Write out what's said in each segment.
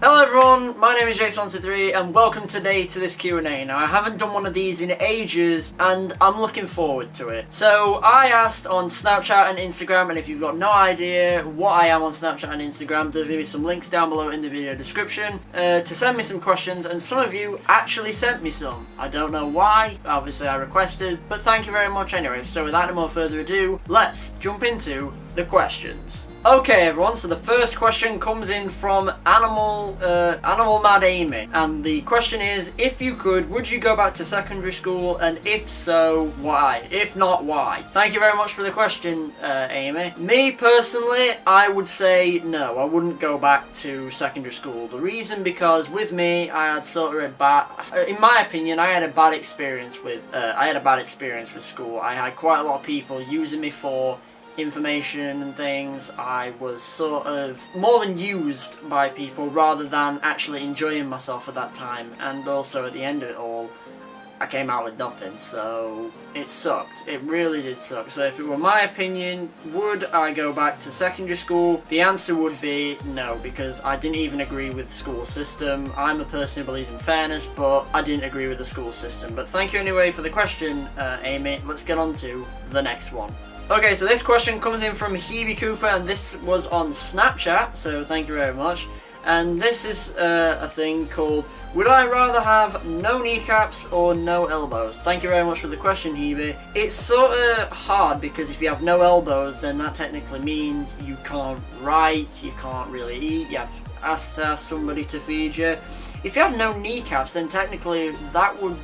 Hello everyone, my name is Jakester and welcome today to this Q&A. Now I haven't done one of these in ages and I'm looking forward to it. So I asked on Snapchat and Instagram, and if you've got no idea what I am on Snapchat and Instagram, there's going to be some links down below in the video description to send me some questions, and some of you actually sent me some. I don't know why, obviously I requested, but thank you very much anyway. So without no more further ado, let's jump into the questions. Okay everyone, so the first question comes in from Animal Mad Amy, and the question is, if you could, would you go back to secondary school, and if so, why? If not, why? Thank you very much for the question, Amy. Me personally, I would say no, I wouldn't go back to secondary school. The reason because with me, I had sort of in my opinion, I had a bad experience with school. I had quite a lot of people using me for information and things. I was sort of more than used by people rather than actually enjoying myself at that time, and also at the end of it all I came out with nothing, so it sucked. It really did suck. So if it were my opinion, would I go back to secondary school? The answer would be no, because I didn't even agree with the school system. I'm a person who believes in fairness, but I didn't agree with the school system. But thank you anyway for the question, Amy. Let's get on to the next one. Okay, so this question comes in from Hebe Cooper, and this was on Snapchat, so thank you very much. And this is a thing called, would I rather have no kneecaps or no elbows? Thank you very much for the question, Hebe. It's sort of hard because if you have no elbows, then that technically means you can't write, you can't really eat, you have to ask somebody to feed you. If you have no kneecaps, then technically that would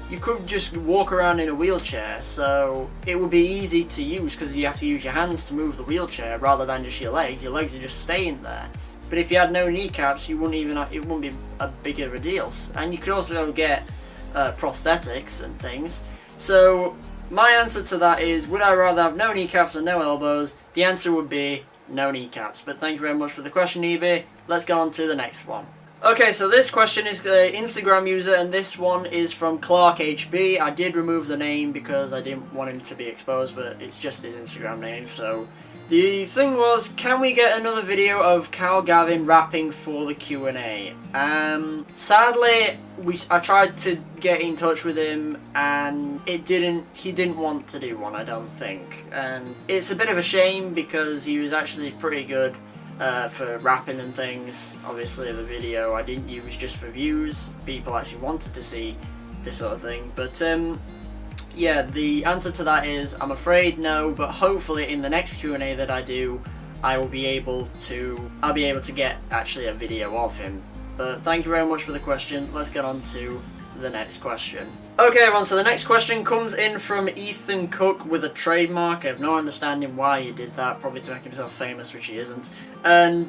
you could just walk around in a wheelchair, so it would be easy to use because you have to use your hands to move the wheelchair rather than just your legs. Your legs are just staying there. But if you had no kneecaps, it wouldn't be a big of a deal. And you could also get prosthetics and things. So my answer to that is, would I rather have no kneecaps or no elbows? The answer would be no kneecaps. But thank you very much for the question, Hebe. Let's go on to the next one. Okay, so this question is an Instagram user, and this one is from Clark HB. I did remove the name because I didn't want him to be exposed, but it's just his Instagram name. So the thing was, can we get another video of Cal Gavin rapping for the Q&A? Sadly, I tried to get in touch with him, and he didn't want to do one, I don't think. And it's a bit of a shame because he was actually pretty good for rapping and things. Obviously the video I didn't use just for views, people actually wanted to see this sort of thing, but yeah, the answer to that is, I'm afraid no, but hopefully in the next Q&A that I do, I'll be able to get actually a video of him. But thank you very much for the question. Let's get on to the next question. Okay everyone, so the next question comes in from Ethan Cook with a trademark. I have no understanding why he did that, probably to make himself famous, which he isn't. And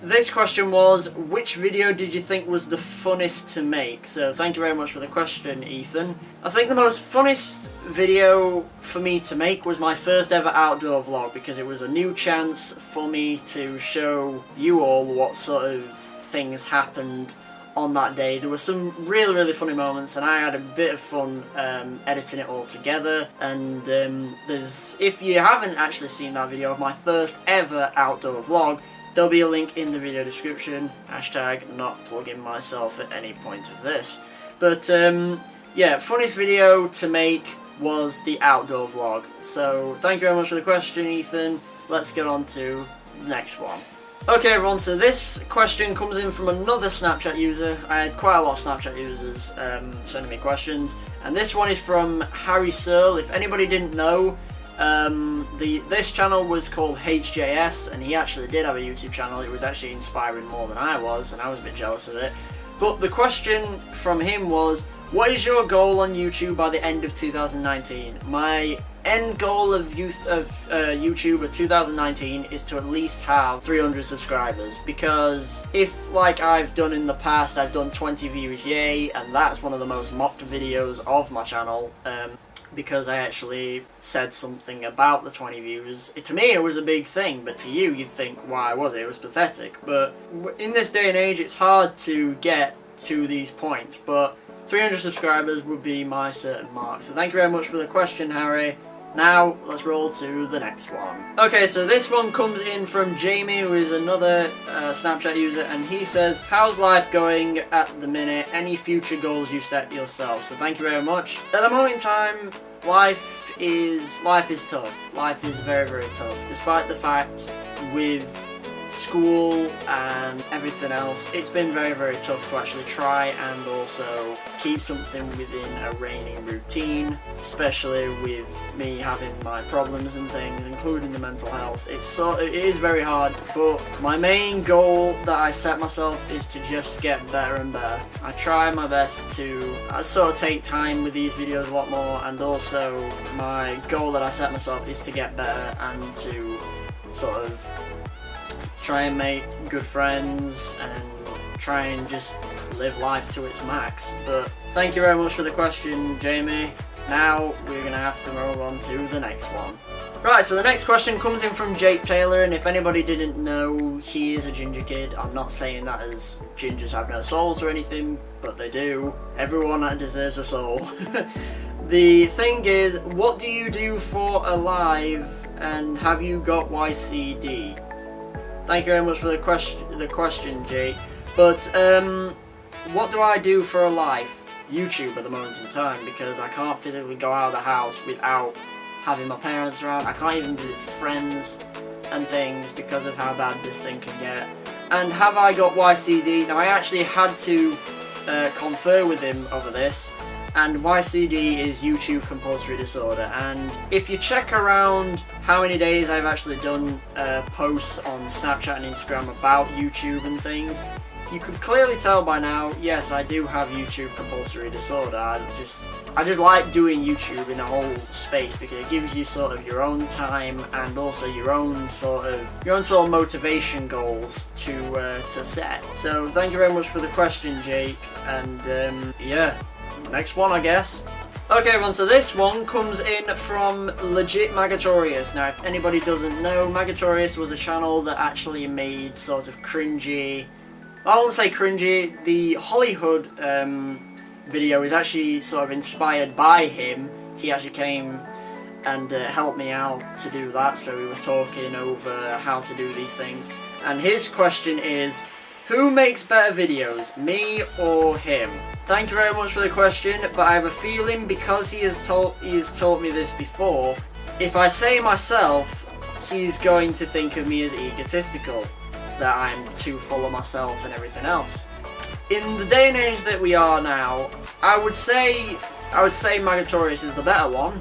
this question was, which video did you think was the funnest to make? So thank you very much for the question, Ethan. I think the most funnest video for me to make was my first ever outdoor vlog, because it was a new chance for me to show you all what sort of things happened on that day. There were some really funny moments, and I had a bit of fun editing it all together. And if you haven't actually seen that video of my first ever outdoor vlog, there'll be a link in the video description. Hashtag not plugging myself at any point of this. But yeah, funniest video to make was the outdoor vlog. So thank you very much for the question, Ethan. Let's get on to the next one. Okay everyone, so this question comes in from another Snapchat user. I had quite a lot of Snapchat users sending me questions, and this one is from Harry Searle. If anybody didn't know, this channel was called HJS, and he actually did have a YouTube channel. It was actually inspiring more than I was, and I was a bit jealous of it. But the question from him was, what is your goal on YouTube by the end of 2019? My end goal of YouTube of 2019 is to at least have 300 subscribers, because if, like I've done in the past, I've done 20 views, yay, and that's one of the most mocked videos of my channel, because I actually said something about the 20 views. To me it was a big thing, but to you, you'd think, why was it? It was pathetic. But in this day and age, it's hard to get to these points, but 300 subscribers would be my certain mark. So thank you very much for the question, Harry. Now, let's roll to the next one. Okay, so this one comes in from Jamie, who is another Snapchat user, and he says, how's life going at the minute? Any future goals you set yourself? So thank you very much. At the moment in time, life is tough. Life is very, very tough. Despite the fact with school and everything else, it's been very, very tough to actually try and also keep something within a reigning routine, especially with me having my problems and things, including the mental health. It is very hard, but my main goal that I set myself is to just get better and better. I try my best to sort of take time with these videos a lot more, and also my goal that I set myself is to get better and to sort of try and make good friends and try and just live life to its max. But thank you very much for the question, Jamie. Now we're gonna have to move on to the next one. Right, so the next question comes in from Jake Taylor, and if anybody didn't know, he is a ginger kid. I'm not saying that as gingers have no souls or anything, but they do. Everyone deserves a soul. The thing is, what do you do for a live, and have you got YCD? Thank you very much for the question, Jake. But what do I do for a life? YouTube at the moment in time, because I can't physically go out of the house without having my parents around. I can't even visit friends and things because of how bad this thing can get. And have I got YCD? Now, I actually had to confer with him over this, and YCD is YouTube compulsory disorder. And if you check around how many days I've actually done posts on Snapchat and Instagram about YouTube and things, you could clearly tell by now, yes, I do have YouTube compulsory disorder. I just like doing YouTube in a whole space because it gives you sort of your own time and also your own sort of motivation goals to set. So thank you very much for the question, Jake, and yeah, next one, I guess. Okay, everyone, so this one comes in from Legit Magatorius. Now, if anybody doesn't know, Magatorius was a channel that actually made sort of cringy, I won't say cringy, the Hollywood video is actually sort of inspired by him. He actually came and helped me out to do that, so he was talking over how to do these things. And his question is, who makes better videos, me or him? Thank you very much for the question, but I have a feeling because he has taught me this before, if I say myself, he's going to think of me as egotistical, that I'm too full of myself and everything else. In the day and age that we are now, I would say Magatorius is the better one.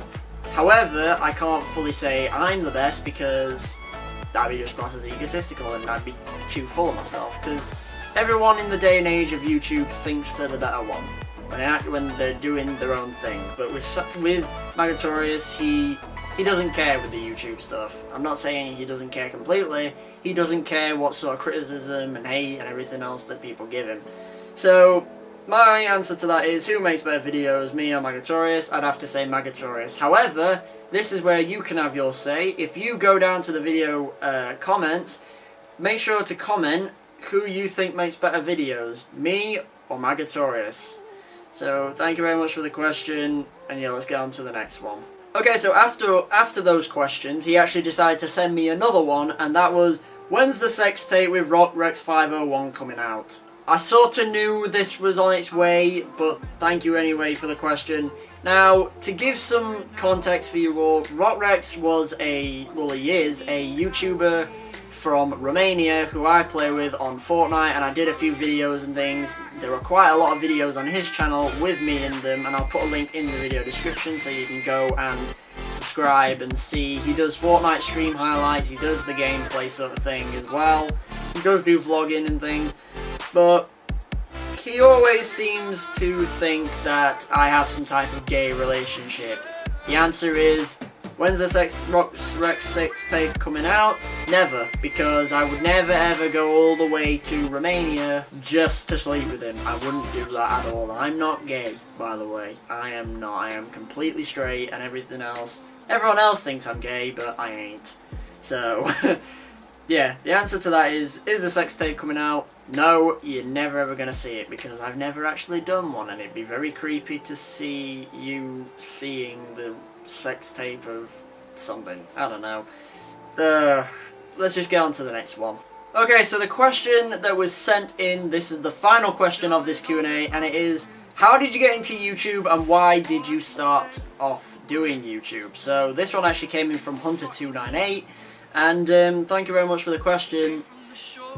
However, I can't fully say I'm the best because that'd be just classed as egotistical and I'd be too full of myself, because everyone in the day and age of YouTube thinks they're the better one when they're doing their own thing. But with Magatorius, he doesn't care with the YouTube stuff. I'm not saying he doesn't care completely. He doesn't care what sort of criticism and hate and everything else that people give him. So my answer to that is, who makes better videos, me or Magatorius? I'd have to say Magatorius. However, this is where you can have your say. If you go down to the video comments, make sure to comment who you think makes better videos, me or Magatorius. So thank you very much for the question, and yeah, let's get on to the next one. Okay, so after those questions, he actually decided to send me another one, and that was, when's the sex tape with Rockrex 501 coming out? I sort of knew this was on its way, but thank you anyway for the question. Now, to give some context for you all, Rockrex he is a YouTuber from Romania who I play with on Fortnite, and I did a few videos and things. There were quite a lot of videos on his channel with me in them, and I'll put a link in the video description so you can go and subscribe and see. He does Fortnite stream highlights, he does the gameplay sort of thing as well. He does do vlogging and things, but he always seems to think that I have some type of gay relationship. The answer is, when's the Rex 6 tape coming out? Never, because I would never ever go all the way to Romania just to sleep with him. I wouldn't do that at all. I'm not gay, by the way. I am not. I am completely straight and everything else. Everyone else thinks I'm gay, but I ain't. So, yeah, the answer to that is the sex tape coming out? No, you're never ever going to see it, because I've never actually done one, and it'd be very creepy to see you seeing the sex tape of something. I don't know. Let's just get on to the next one. Okay, so the question that was sent in, this is the final question of this Q&A, and it is, how did you get into YouTube and why did you start off doing YouTube? So this one actually came in from Hunter298, and thank you very much for the question.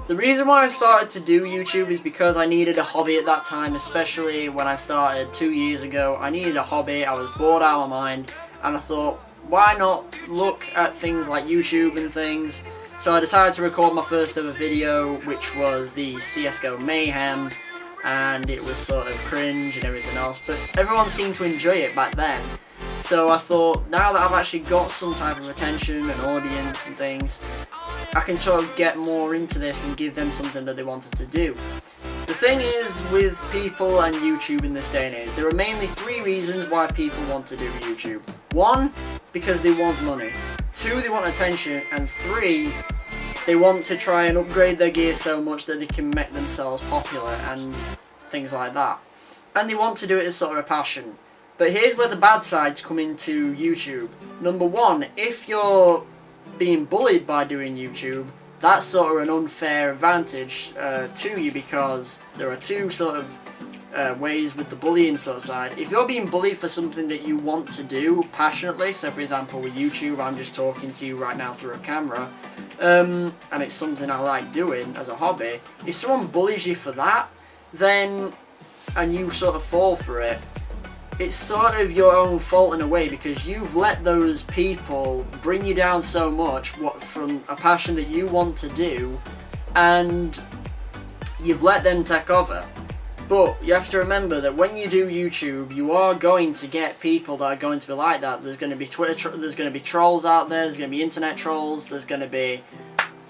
The reason why I started to do YouTube is because I needed a hobby at that time, especially when I started 2 years ago. I needed a hobby, I was bored out of my mind, and I thought, why not look at things like YouTube and things? So I decided to record my first ever video, which was the CSGO Mayhem, and it was sort of cringe and everything else, but everyone seemed to enjoy it back then. So I thought, now that I've actually got some type of attention and audience and things, I can sort of get more into this and give them something that they wanted to do. The thing is, with people and YouTube in this day and age, there are mainly 3 reasons why people want to do YouTube. 1, because they want money. 2, they want attention. And 3, they want to try and upgrade their gear so much that they can make themselves popular and things like that. And they want to do it as sort of a passion. But here's where the bad sides come into YouTube. Number 1, if you're being bullied by doing YouTube, that's sort of an unfair advantage to you, because there are 2 sort of ways with the bullying sort of side. If you're being bullied for something that you want to do passionately, so for example with YouTube, I'm just talking to you right now through a camera, and it's something I like doing as a hobby, if someone bullies you for that, then, and you sort of fall for it, it's sort of your own fault in a way, because you've let those people bring you down so much from a passion that you want to do, and you've let them take over. But you have to remember that when you do YouTube, you are going to get people that are going to be like that. There's going to be there's going to be trolls out there, there's going to be internet trolls, there's going to be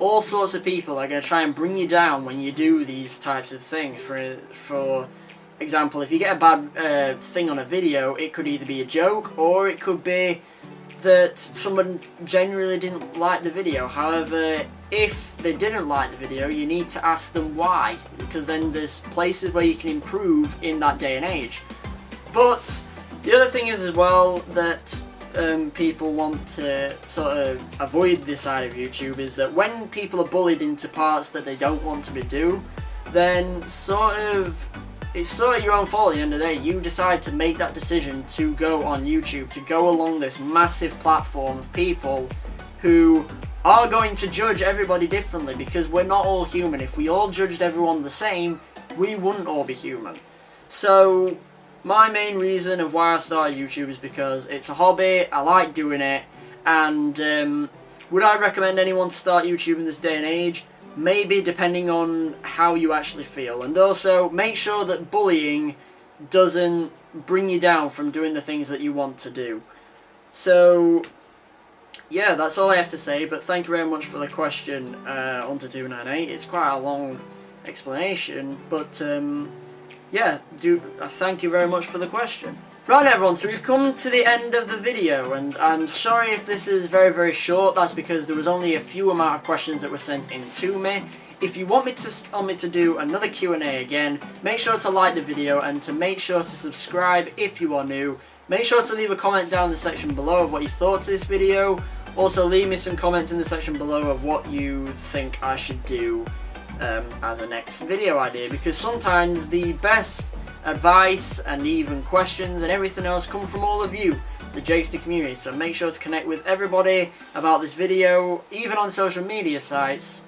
all sorts of people that are going to try and bring you down when you do these types of things. For example, if you get a bad thing on a video, it could either be a joke or it could be that someone genuinely didn't like the video. However, if they didn't like the video, you need to ask them why, because then there's places where you can improve in that day and age. But the other thing is as well that people want to sort of avoid this side of YouTube is that when people are bullied into parts that they don't want to do, then it's sort of your own fault at the end of the day. You decide to make that decision to go on YouTube, to go along this massive platform of people who are going to judge everybody differently, because we're not all human. If we all judged everyone the same, we wouldn't all be human. So my main reason of why I started YouTube is because it's a hobby, I like doing it, and would I recommend anyone to start YouTube in this day and age? Maybe, depending on how you actually feel. And also, make sure that bullying doesn't bring you down from doing the things that you want to do. So, yeah, that's all I have to say, but thank you very much for the question, Hunter298. It's quite a long explanation, but yeah, thank you very much for the question. Right everyone, so we've come to the end of the video, and I'm sorry if this is very, very short. That's because there was only a few amount of questions that were sent in to me. If you want me to do another Q&A again, make sure to like the video and to make sure to subscribe if you are new. Make sure to leave a comment down in the section below of what you thought to this video. Also leave me some comments in the section below of what you think I should do as a next video idea, because sometimes the best advice and even questions and everything else come from all of you, the Jakester community. So make sure to connect with everybody about this video, even on social media sites,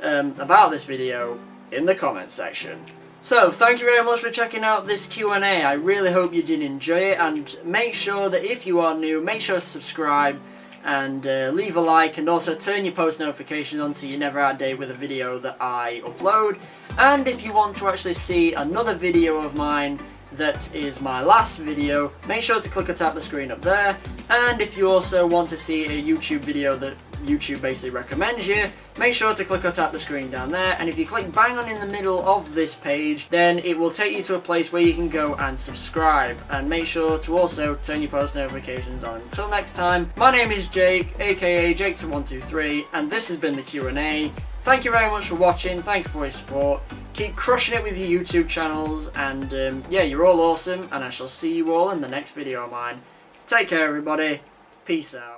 about this video in the comment section. So thank you very much for checking out this Q&A. I really hope you did enjoy it, and make sure that if you are new, make sure to subscribe and leave a like, and also turn your post notifications on so you're never out of date with a video that I upload. And if you want to actually see another video of mine that is my last video, make sure to click or tap the screen up there. And if you also want to see a YouTube video that YouTube basically recommends you, make sure to click or tap the screen down there. And if you click bang on in the middle of this page, then it will take you to a place where you can go and subscribe. And make sure to also turn your post notifications on. Until next time, my name is Jake, aka Jakester123, and this has been the Q&A. Thank you very much for watching, thank you for your support, keep crushing it with your YouTube channels, and yeah, you're all awesome, and I shall see you all in the next video of mine. Take care everybody, peace out.